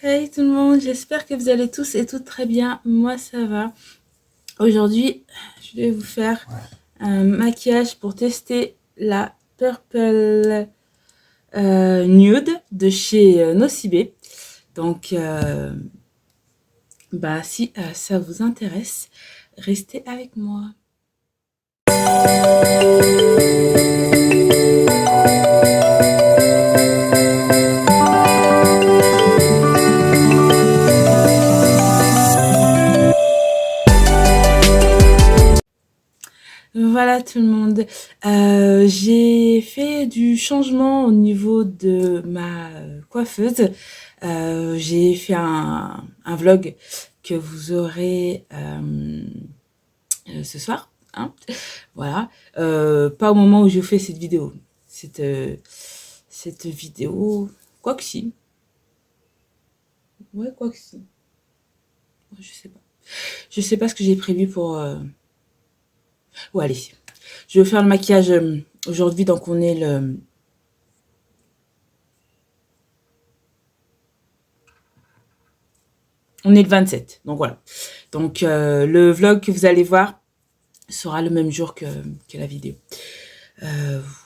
Hey tout le monde, j'espère que vous allez tous et toutes très bien. Moi ça va. Aujourd'hui, je vais vous faire un maquillage pour tester la Purple Nude de chez Nocibé. Donc, si ça vous intéresse, restez avec moi. Voilà tout le monde. J'ai fait du changement au niveau de ma coiffeuse. J'ai fait un vlog que vous aurez ce soir. Hein, voilà. Pas au moment où je fais cette vidéo. Cette vidéo... Quoi que si. Ouais, quoi que si. Je sais pas. Je sais pas ce que j'ai prévu pour... Ouais, allez. Je vais faire le maquillage aujourd'hui, donc on est le... On est le 27, donc voilà. Donc le vlog que vous allez voir sera le même jour que la vidéo.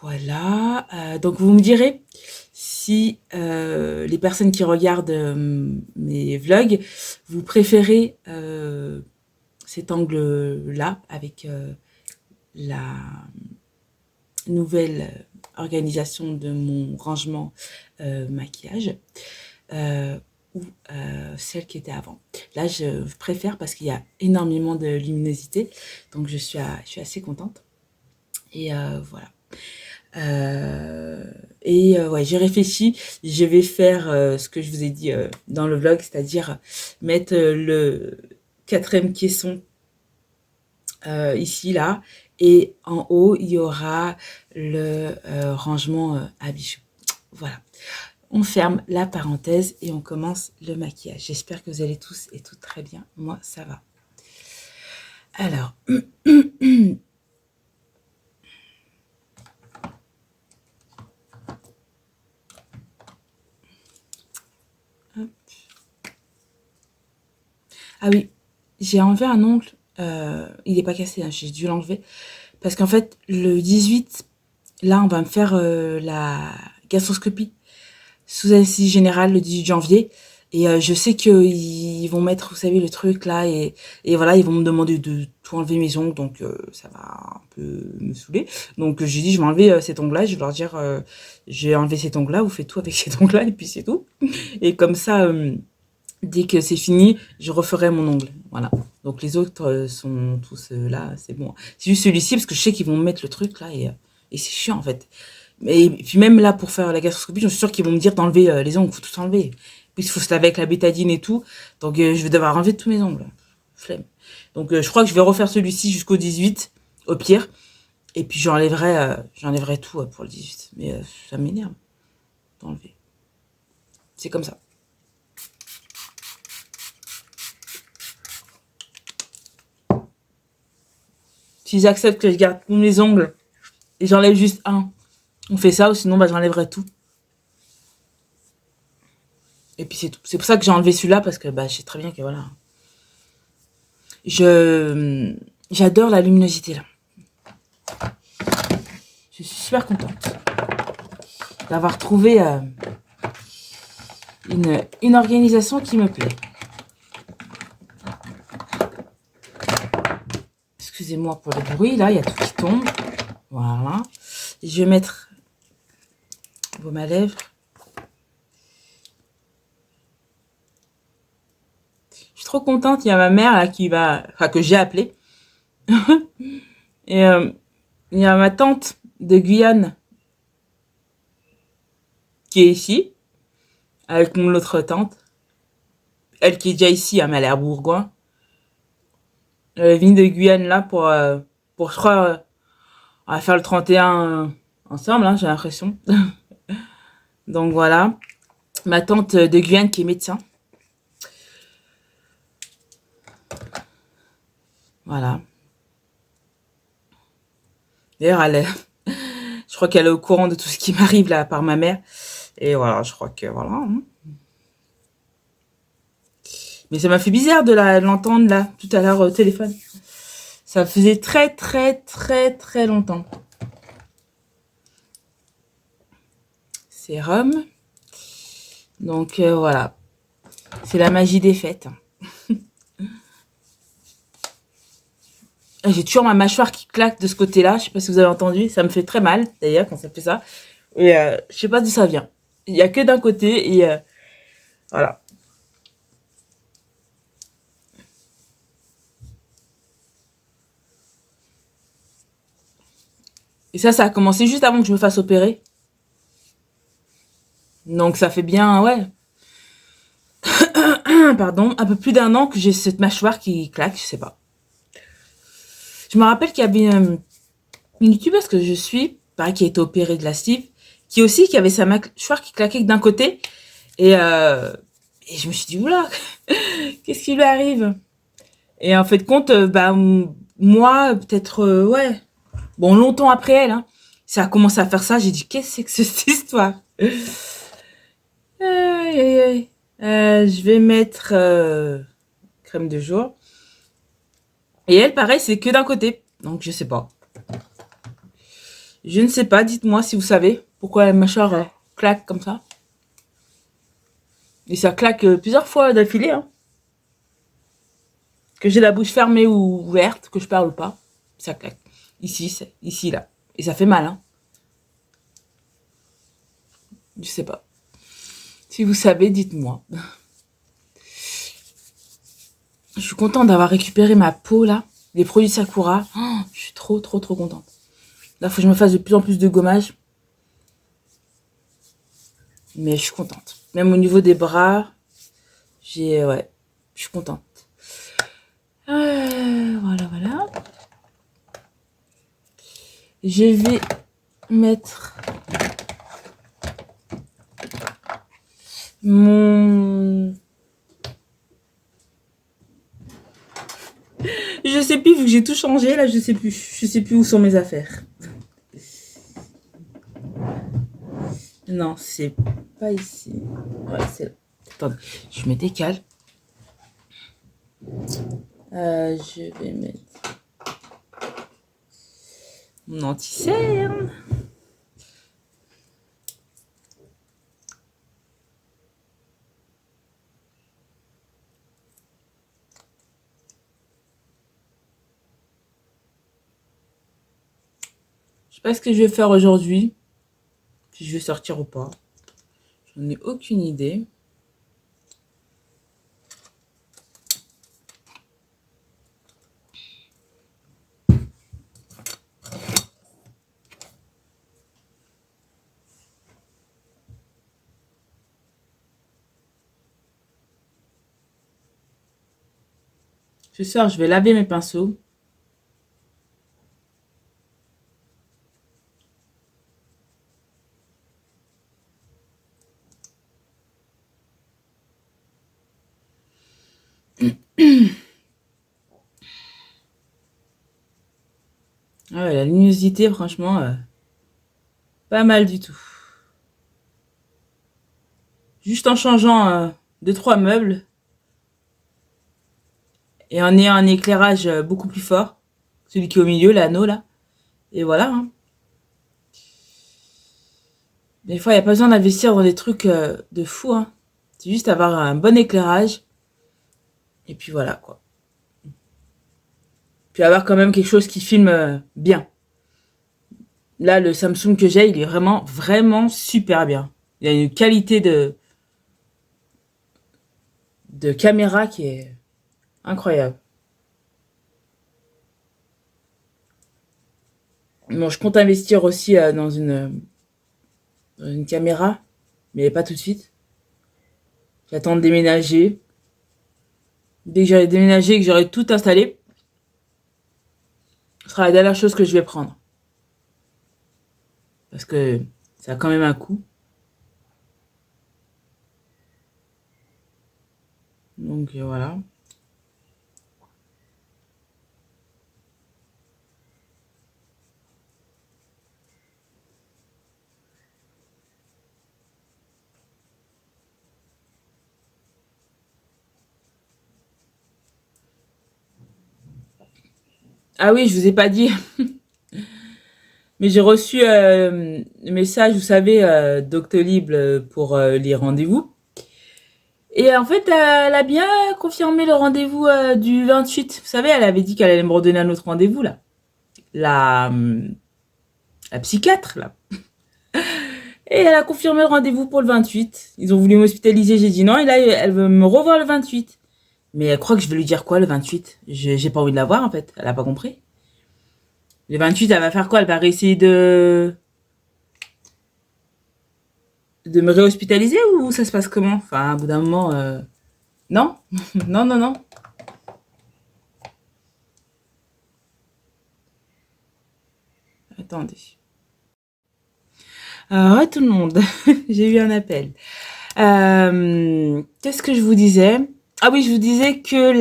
Voilà. Donc vous me direz si les personnes qui regardent mes vlogs, vous préférez cet angle-là avec la nouvelle organisation de mon rangement maquillage. Ou celle qui était avant. Là, je préfère parce qu'il y a énormément de luminosité, donc je suis assez contente. Et voilà. Ouais, j'ai réfléchi. Je vais faire ce que je vous ai dit dans le vlog, c'est-à-dire mettre le 4e caisson ici, là, et en haut, il y aura le rangement à bijoux. Voilà. On ferme la parenthèse et on commence le maquillage. J'espère que vous allez tous et toutes très bien. Moi, ça va. Alors, hop. Ah oui, j'ai enlevé un ongle. Il n'est pas cassé, hein, j'ai dû l'enlever. Parce qu'en fait, le 18, là, on va me faire la gastroscopie sous anesthésie générale le 18 janvier. Et je sais qu'ils vont mettre, vous savez, le truc là. Et voilà, ils vont me demander de tout enlever mes ongles. Donc, ça va un peu me saouler. Donc, j'ai dit, je vais enlever cet ongle-là. Je vais leur dire, j'ai enlevé cet ongle-là. Vous faites tout avec cet ongle-là. Et puis, c'est tout. Et comme ça... dès que c'est fini, je referai mon ongle. Voilà. Donc les autres sont tous là, c'est bon. C'est juste celui-ci parce que je sais qu'ils vont me mettre le truc là et c'est chiant en fait. Et puis même là pour faire la gastroscopie, je suis sûre qu'ils vont me dire d'enlever les ongles, faut tout enlever. Puis il faut se laver avec la bétadine et tout. Donc je vais devoir enlever tous mes ongles. Flemme. Donc je crois que je vais refaire celui-ci jusqu'au 18 au pire. Et puis j'enlèverai tout pour le 18. Mais ça m'énerve d'enlever. C'est comme ça. S'ils acceptent que je garde tous mes ongles et j'enlève juste un, on fait ça, ou sinon j'enlèverai tout. Et puis c'est tout. C'est pour ça que j'ai enlevé celui-là, parce que je sais très bien que voilà. J'adore la luminosité là. Je suis super contente d'avoir trouvé une organisation qui me plaît. Excusez-moi pour le bruit, là, il y a tout qui tombe. Voilà. Je vais mettre baume à lèvres. Je suis trop contente, il y a ma mère là que j'ai appelée. Et il y a ma tante de Guyane qui est ici, avec mon autre tante. Elle qui est déjà ici, mais elle est à Bourgoin. Elle est venue de Guyane là pour je crois, on va faire le 31 ensemble, hein, j'ai l'impression. Donc voilà. Ma tante de Guyane qui est médecin. Voilà. D'ailleurs, je crois qu'elle est au courant de tout ce qui m'arrive là par ma mère. Et voilà, je crois que voilà. Hein. Mais ça m'a fait bizarre de l'entendre là, tout à l'heure au téléphone. Ça faisait très très très très longtemps. Sérum. Donc voilà. C'est la magie des fêtes. J'ai toujours ma mâchoire qui claque de ce côté-là. Je sais pas si vous avez entendu. Ça me fait très mal, d'ailleurs, quand ça fait ça. Et je sais pas d'où ça vient. Il y a que d'un côté et voilà. Et ça a commencé juste avant que je me fasse opérer. Donc ça fait bien, ouais, pardon, un peu plus d'un an que j'ai cette mâchoire qui claque, je sais pas. Je me rappelle qu'il y avait une youtubeuse que je suis, pareil, qui a été opérée de la sleeve, qui avait sa mâchoire qui claquait d'un côté. Et, je me suis dit, oula, qu'est-ce qui lui arrive? Et en fait, de compte, moi, peut-être, ouais, bon, longtemps après elle, hein, ça a commencé à faire ça. J'ai dit, qu'est-ce que c'est que cette histoire? Aïe, aïe, aïe. Je vais mettre crème de jour. Et elle, pareil, c'est que d'un côté. Donc, je sais pas. Je ne sais pas. Dites-moi si vous savez pourquoi la mâchoire claque comme ça. Et ça claque plusieurs fois d'affilée. Hein. Que j'ai la bouche fermée ou ouverte, que je parle ou pas. Ça claque. Ici, là. Et ça fait mal. Hein. Je sais pas. Si vous savez, dites-moi. Je suis contente d'avoir récupéré ma peau, là. Les produits Sakura. Oh, je suis trop, trop, trop contente. Là, faut que je me fasse de plus en plus de gommage. Mais je suis contente. Même au niveau des bras, ouais, je suis contente. Voilà, voilà. Je vais mettre mon... Je sais plus, vu que j'ai tout changé, là, je sais plus. Je sais plus où sont mes affaires. Non, c'est pas ici. Ouais, c'est là. Attendez, je me décale. Je vais mettre mon anti-cerne. Je sais pas ce que je vais faire aujourd'hui. Si je vais sortir ou pas. J'en ai aucune idée. Ce soir, je vais laver mes pinceaux. Ah ouais, la luminosité, franchement, pas mal du tout. Juste en changeant 2-3 meubles et en ayant un éclairage beaucoup plus fort. Celui qui est au milieu, l'anneau, là. Et voilà. Hein. Des fois, il n'y a pas besoin d'investir dans des trucs de fou. Hein. C'est juste avoir un bon éclairage. Et puis voilà, quoi. Puis avoir quand même quelque chose qui filme bien. Là, le Samsung que j'ai, il est vraiment, vraiment super bien. Il a une qualité de caméra qui est incroyable. Bon, je compte investir aussi dans une caméra, mais pas tout de suite. J'attends de déménager. Dès que j'aurai déménagé et que j'aurai tout installé, ce sera la dernière chose que je vais prendre. Parce que ça a quand même un coût. Donc voilà. Ah oui, je vous ai pas dit, mais j'ai reçu un message, vous savez, Doctolib pour les rendez-vous. Et en fait, elle a bien confirmé le rendez-vous du 28. Vous savez, elle avait dit qu'elle allait me redonner un autre rendez-vous, là. La psychiatre, là. Et elle a confirmé le rendez-vous pour le 28. Ils ont voulu m'hospitaliser, j'ai dit non, et là, elle veut me revoir le 28. Mais elle croit que je vais lui dire quoi le 28? J'ai pas envie de la voir, en fait. Elle a pas compris. Le 28, elle va faire quoi? Elle va réessayer de me réhospitaliser ou ça se passe comment? Enfin, au bout d'un moment, non, non, non, non. Attendez. Ouais, tout le monde. J'ai eu un appel. Qu'est-ce que je vous disais? Ah oui, je vous disais que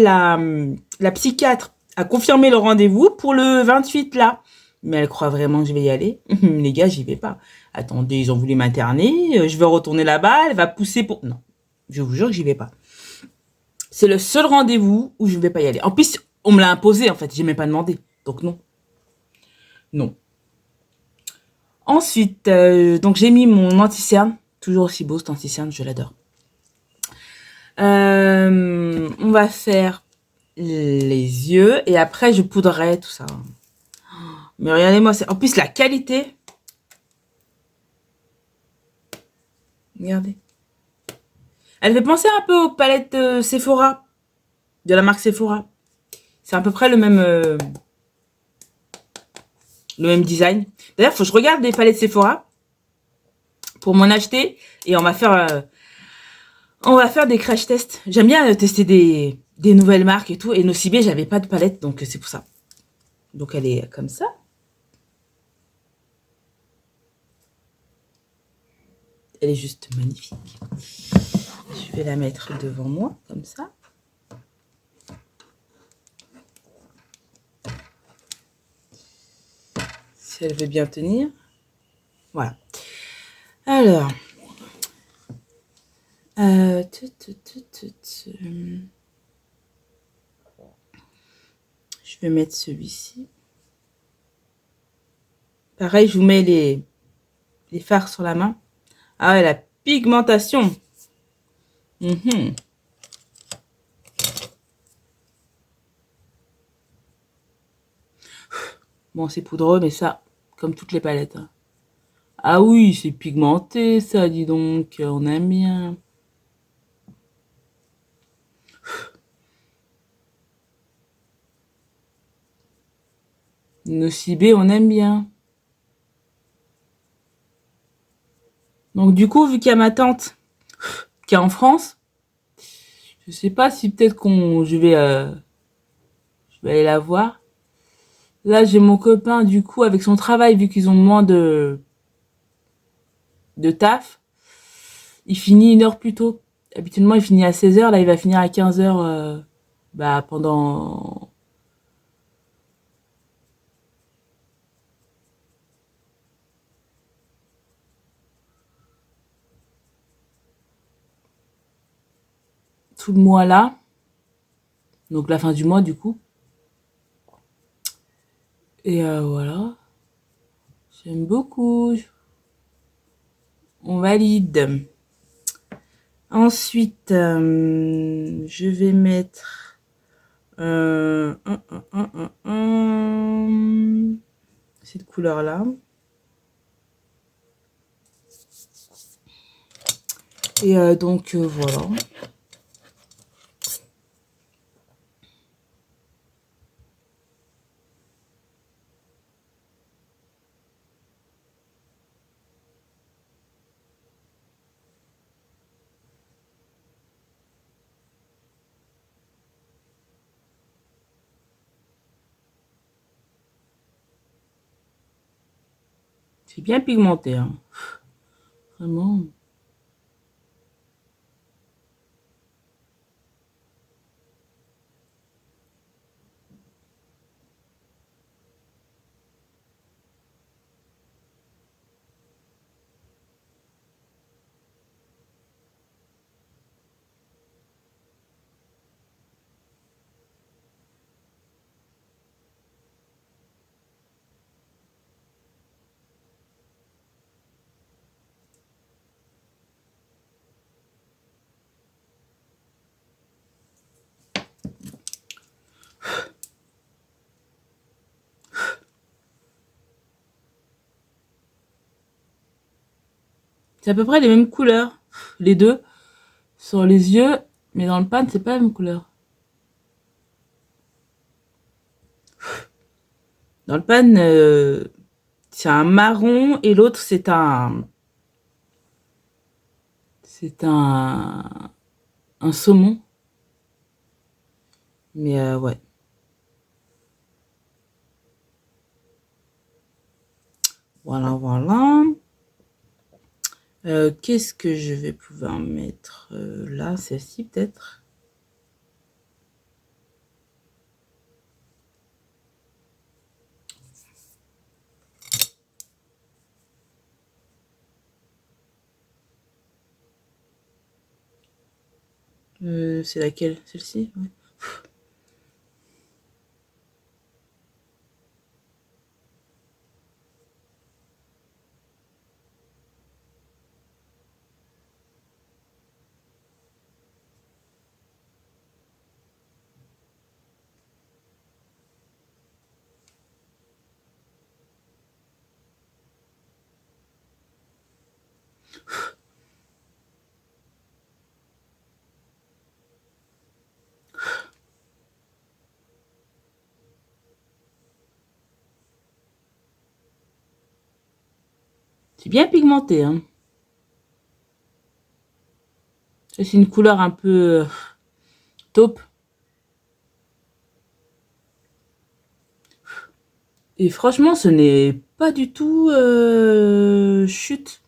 la psychiatre a confirmé le rendez-vous pour le 28 là. Mais elle croit vraiment que je vais y aller. Les gars, j'y vais pas. Attendez, ils ont voulu m'interner. Je vais retourner là-bas. Elle va pousser pour... Non, je vous jure que j'y vais pas. C'est le seul rendez-vous où je ne vais pas y aller. En plus, on me l'a imposé en fait. J'ai même pas demandé. Donc non. Non. Ensuite, donc j'ai mis mon anti-cerne. Toujours aussi beau cet anti-cerne, je l'adore. On va faire les yeux et après je poudrerai tout ça. Mais regardez-moi, en plus la qualité. Regardez. Elle fait penser un peu aux palettes Sephora, de la marque Sephora. C'est à peu près le même design. D'ailleurs, faut que je regarde des palettes Sephora pour m'en acheter et on va faire des crash tests. J'aime bien tester des nouvelles marques et tout. Et Nocibé, j'avais pas de palette, donc c'est pour ça. Donc elle est comme ça. Elle est juste magnifique. Je vais la mettre devant moi, comme ça. Si elle veut bien tenir. Voilà. Alors. Je vais mettre celui-ci. Pareil, je vous mets les fards sur la main. Ah ouais, la pigmentation. Bon, c'est poudreux, mais ça, comme toutes les palettes. Hein. Ah oui, c'est pigmenté, ça, dis donc. On aime bien. Nocibé, on aime bien. Donc, du coup, vu qu'il y a ma tante qui est en France, je sais pas si peut-être je vais aller la voir. Là, j'ai mon copain, du coup, avec son travail, vu qu'ils ont moins de taf, il finit 1 heure plus tôt. Habituellement, il finit à 16h, là, il va finir à 15h, pendant tout le mois là. Donc, la fin du mois, du coup. Et voilà. J'aime beaucoup. On valide. Ensuite, je vais mettre cette couleur-là. Et donc, voilà. C'est bien pigmenté, hein. Vraiment. C'est à peu près les mêmes couleurs, les deux, sur les yeux, mais dans le pan, c'est pas la même couleur. Dans le pan, c'est un marron et l'autre, c'est un saumon. Mais ouais. Voilà, voilà. Qu'est-ce que je vais pouvoir mettre là, celle-ci peut-être. C'est laquelle? Celle-ci? Ouais. C'est bien pigmenté, hein. Ça, c'est une couleur un peu taupe. Et franchement, ce n'est pas du tout chute.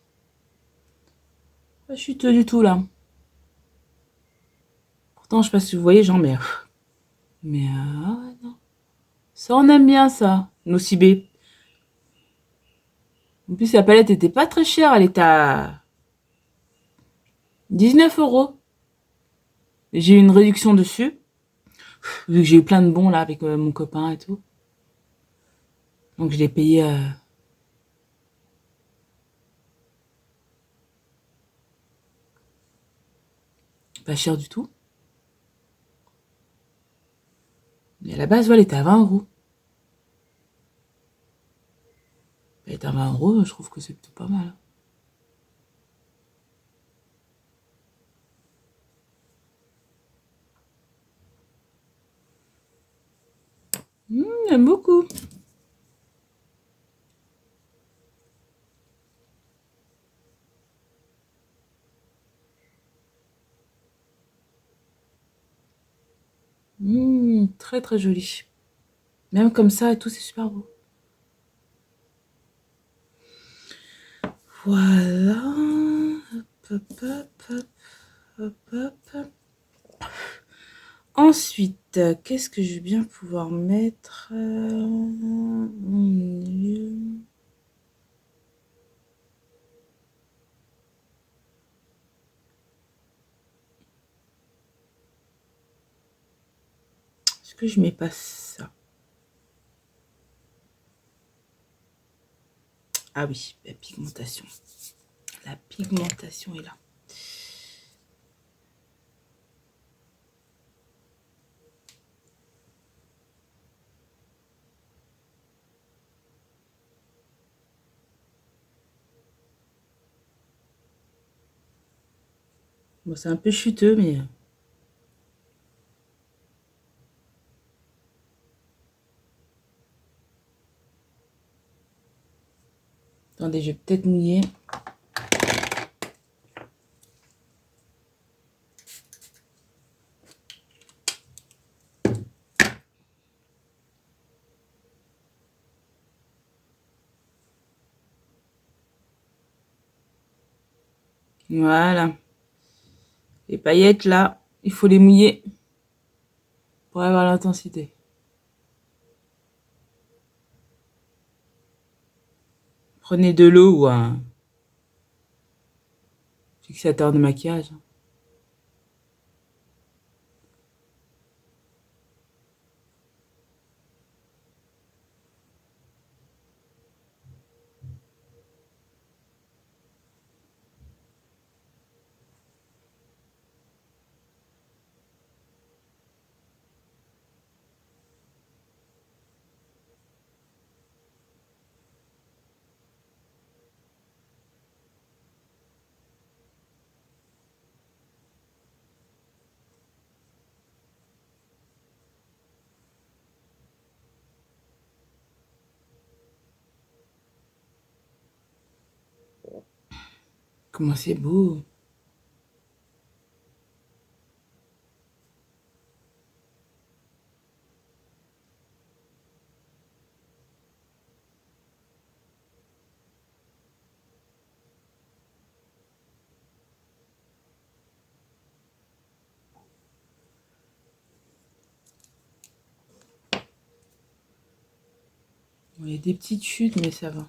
Pas chute du tout, là. Pourtant, je sais pas si vous voyez, j'en mets. Mais ouais, non. Ça, on aime bien, ça. Nocibé. En plus, la palette était pas très chère. Elle était à 19 €. J'ai eu une réduction dessus. Vu que j'ai eu plein de bons, là, avec mon copain et tout. Donc, je l'ai payé pas cher du tout. Mais à la base, ouais, elle était à 20 €. Elle était à 20 €, je trouve que c'est plutôt pas mal. J'aime beaucoup. Très très joli. Même comme ça et tout, c'est super beau. Voilà. Hop, hop, hop, hop, hop, hop. Ensuite, qu'est-ce que je vais bien pouvoir mettre est-ce que je mets pas ça? Ah oui, la pigmentation. La pigmentation est là. Bon, c'est un peu chuteux, mais... Attendez, je vais peut-être mouiller. Voilà. Les paillettes, là, il faut les mouiller pour avoir l'intensité. Prenez de l'eau ou un fixateur de maquillage. Comment c'est beau. Il y a des petites chutes, mais ça va.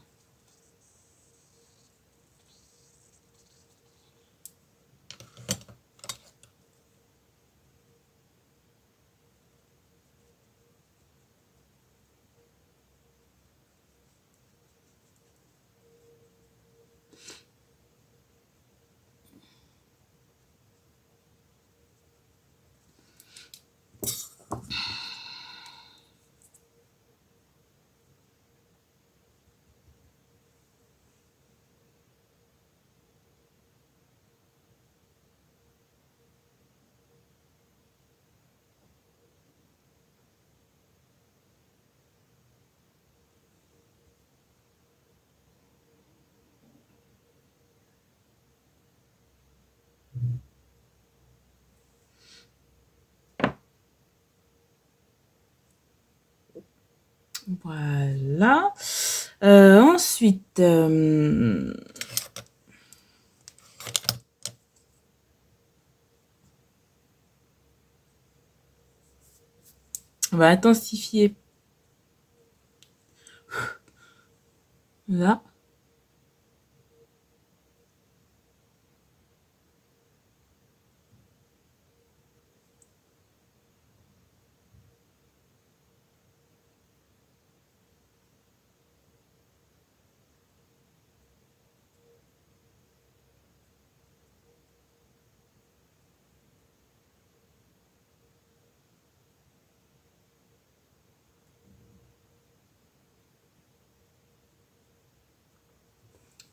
Voilà. Ensuite, on va intensifier là.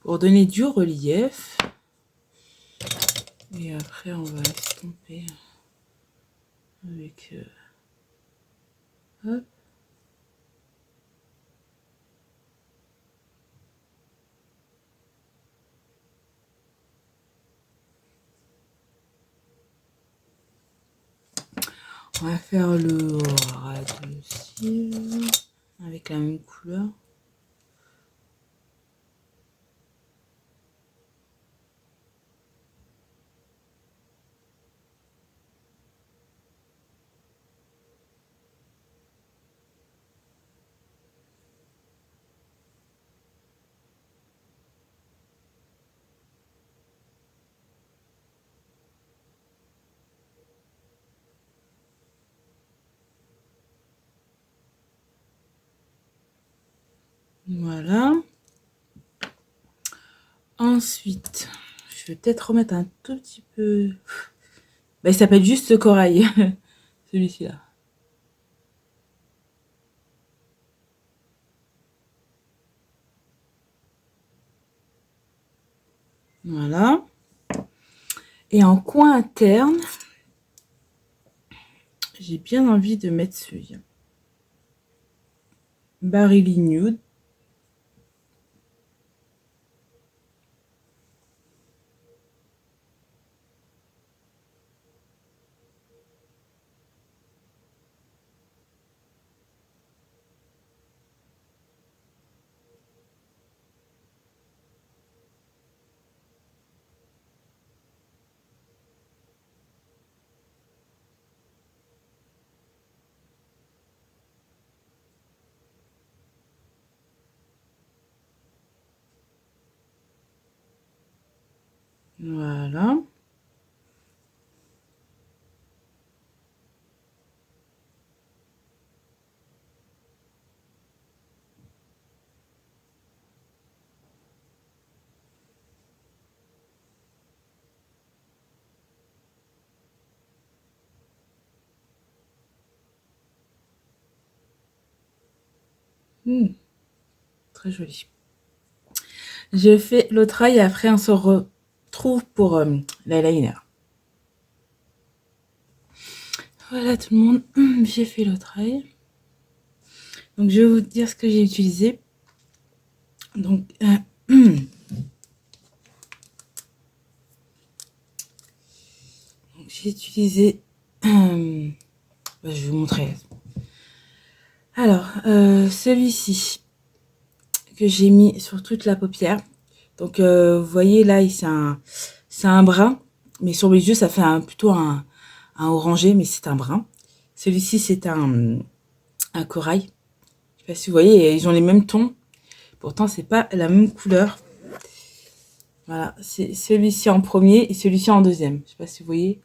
Pour donner du relief. Et après, on va estomper avec... hop. On va faire le ras de cils avec la même couleur. Voilà. Ensuite, je vais peut-être remettre un tout petit peu... Bah, il s'appelle juste corail, celui-ci là. Voilà. Et en coin interne, j'ai bien envie de mettre celui-là. Barely Nude. Voilà. Très joli. Je fais l'autre œil et après on se retrouve pour l'eyeliner. Voilà tout le monde, j'ai fait l'autre œil. Donc je vais vous dire ce que j'ai utilisé. Donc j'ai utilisé... je vais vous montrer. Alors, celui-ci que j'ai mis sur toute la paupière. Donc, vous voyez là, c'est un brun, mais sur mes yeux, ça fait plutôt un orangé, mais c'est un brun. Celui-ci, c'est un corail. Je sais pas si vous voyez, ils ont les mêmes tons. Pourtant, c'est pas la même couleur. Voilà, c'est celui-ci en premier et celui-ci en deuxième. Je sais pas si vous voyez.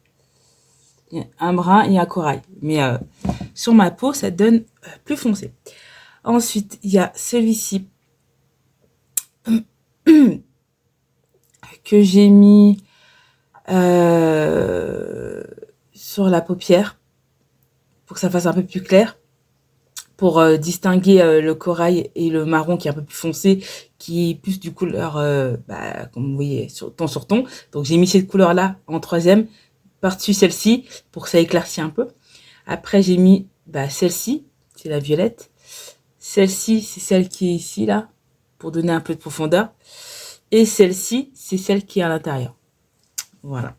Il y a un brun et un corail. Mais sur ma peau, ça donne plus foncé. Ensuite, il y a celui-ci que j'ai mis sur la paupière pour que ça fasse un peu plus clair, pour distinguer le corail et le marron qui est un peu plus foncé, qui est plus du couleur, comme vous voyez, ton sur ton. Donc j'ai mis cette couleur-là en troisième, par-dessus celle-ci, pour que ça éclaircisse un peu. Après j'ai mis celle-ci, c'est la violette. Celle-ci, c'est celle qui est ici, là, pour donner un peu de profondeur. Et celle-ci, c'est celle qui est à l'intérieur. Voilà.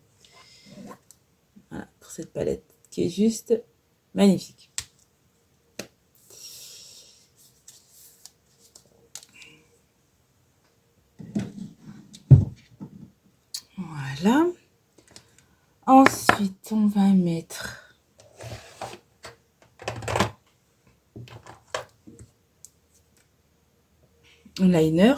Voilà, pour cette palette qui est juste magnifique. Voilà. Ensuite, on va mettre un liner.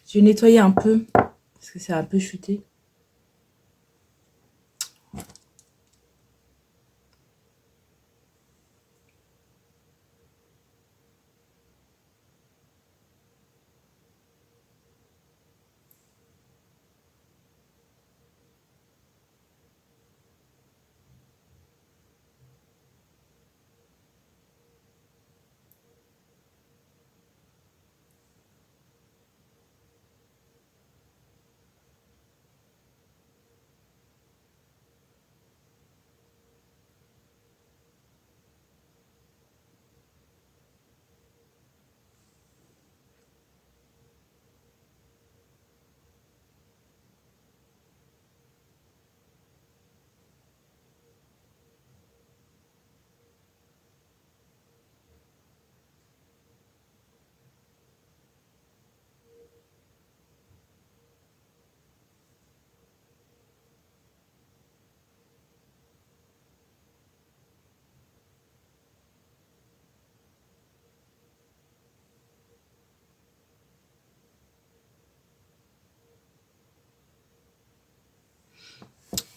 Je vais nettoyer un peu, parce que c'est un peu chuté.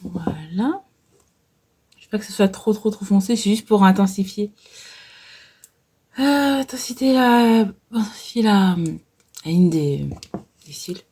Voilà. Pas que ce soit trop foncé, c'est juste pour intensifier. Intensifier la ligne des cils.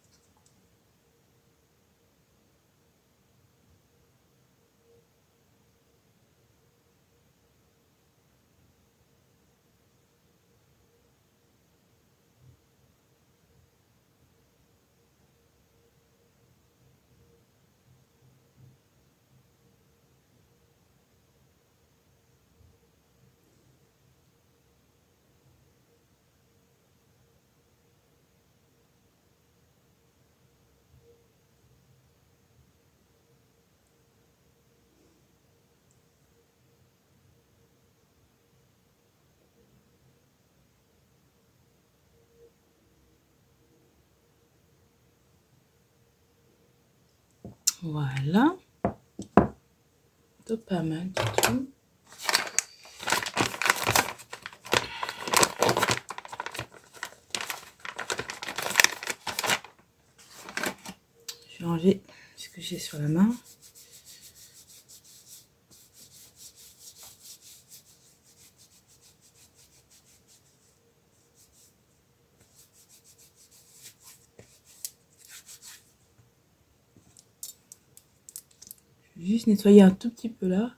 Voilà. C'est pas mal du tout. Je vais enlever ce que j'ai sur la main. Je vais juste nettoyer un tout petit peu là.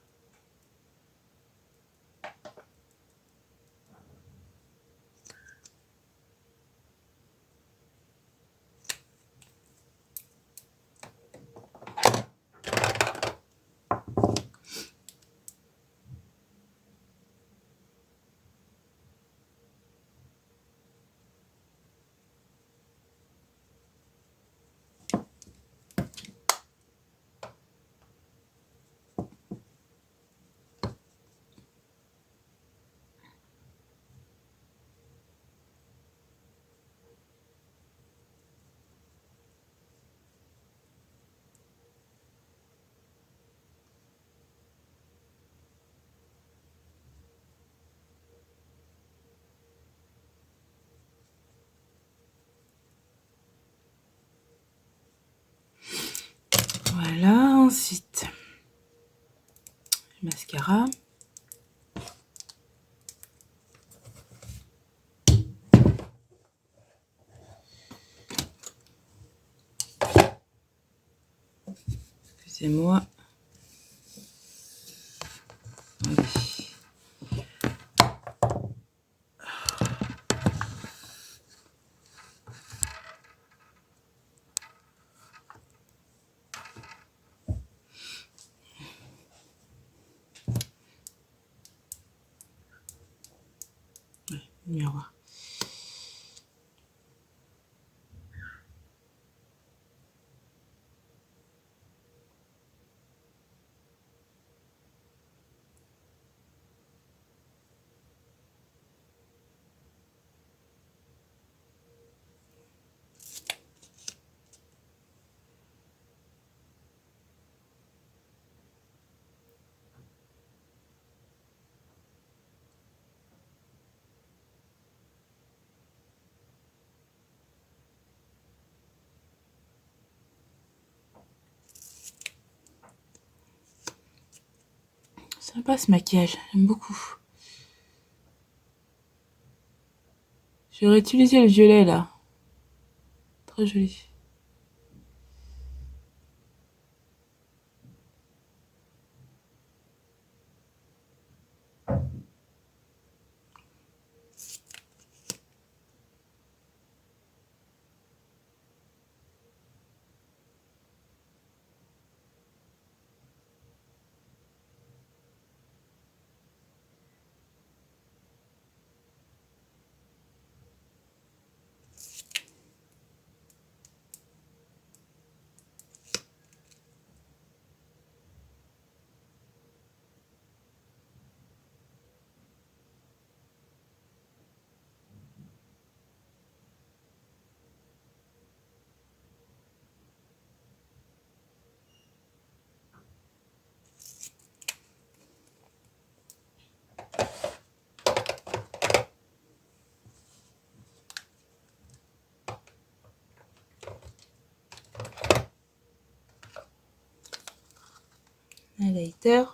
Voilà, ensuite, mascara. Excusez-moi. Allez. Ouais, miroir. Sympa ce maquillage, j'aime beaucoup. Je vais réutiliser le violet là. Très joli. Highlighter.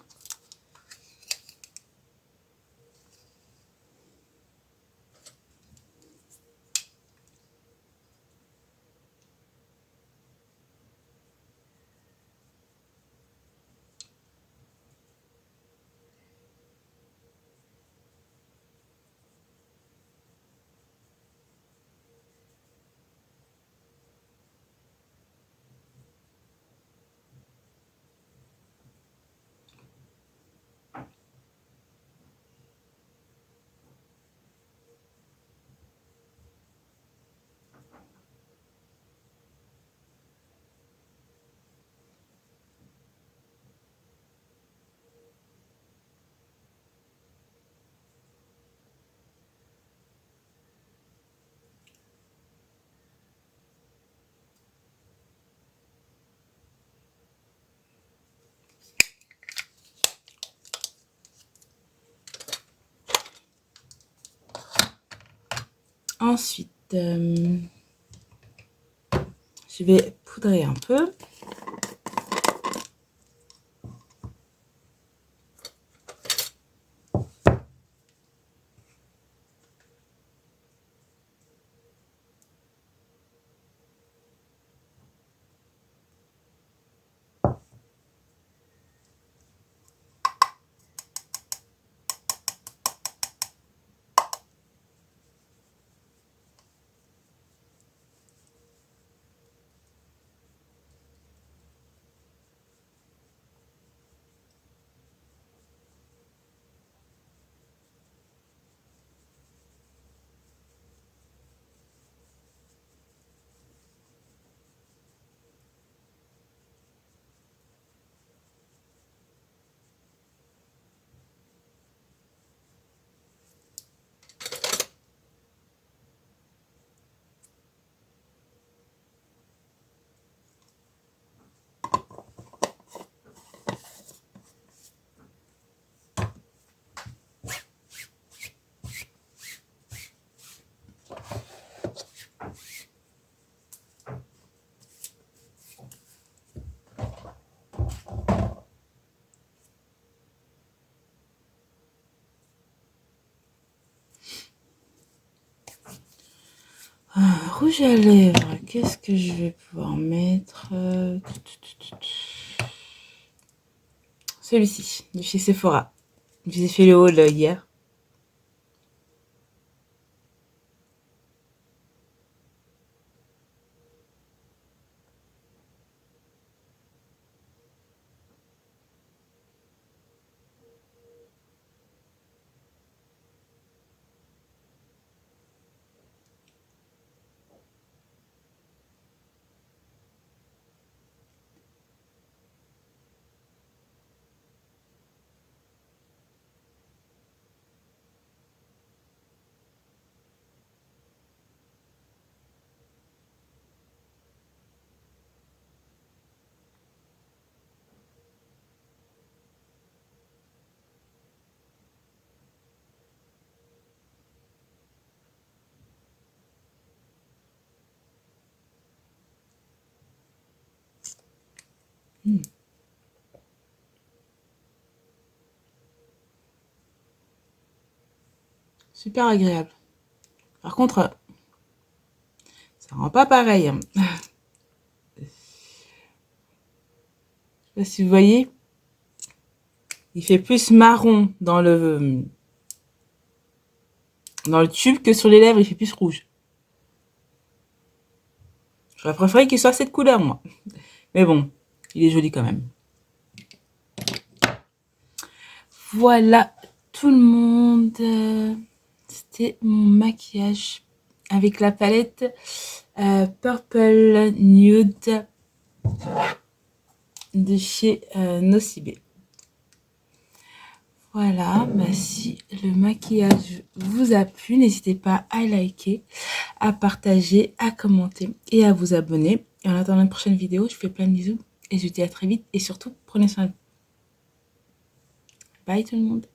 Ensuite, je vais poudrer un peu. Rouge à lèvres, qu'est-ce que je vais pouvoir mettre? Celui-ci, de chez Sephora. Je vous ai fait le haul hier. Super agréable. Par contre, ça rend pas pareil. Je sais pas si vous voyez. Il fait plus marron dans le tube que sur les lèvres, il fait plus rouge. J'aurais préféré qu'il soit cette couleur, moi. Mais bon, il est joli quand même. Voilà, tout le monde. C'était mon maquillage avec la palette Purple Nude de chez Nocibé. Voilà, bah si le maquillage vous a plu, n'hésitez pas à liker, à partager, à commenter et à vous abonner. Et en attendant une prochaine vidéo, je vous fais plein de bisous et je vous dis à très vite et surtout, prenez soin de vous. Bye tout le monde.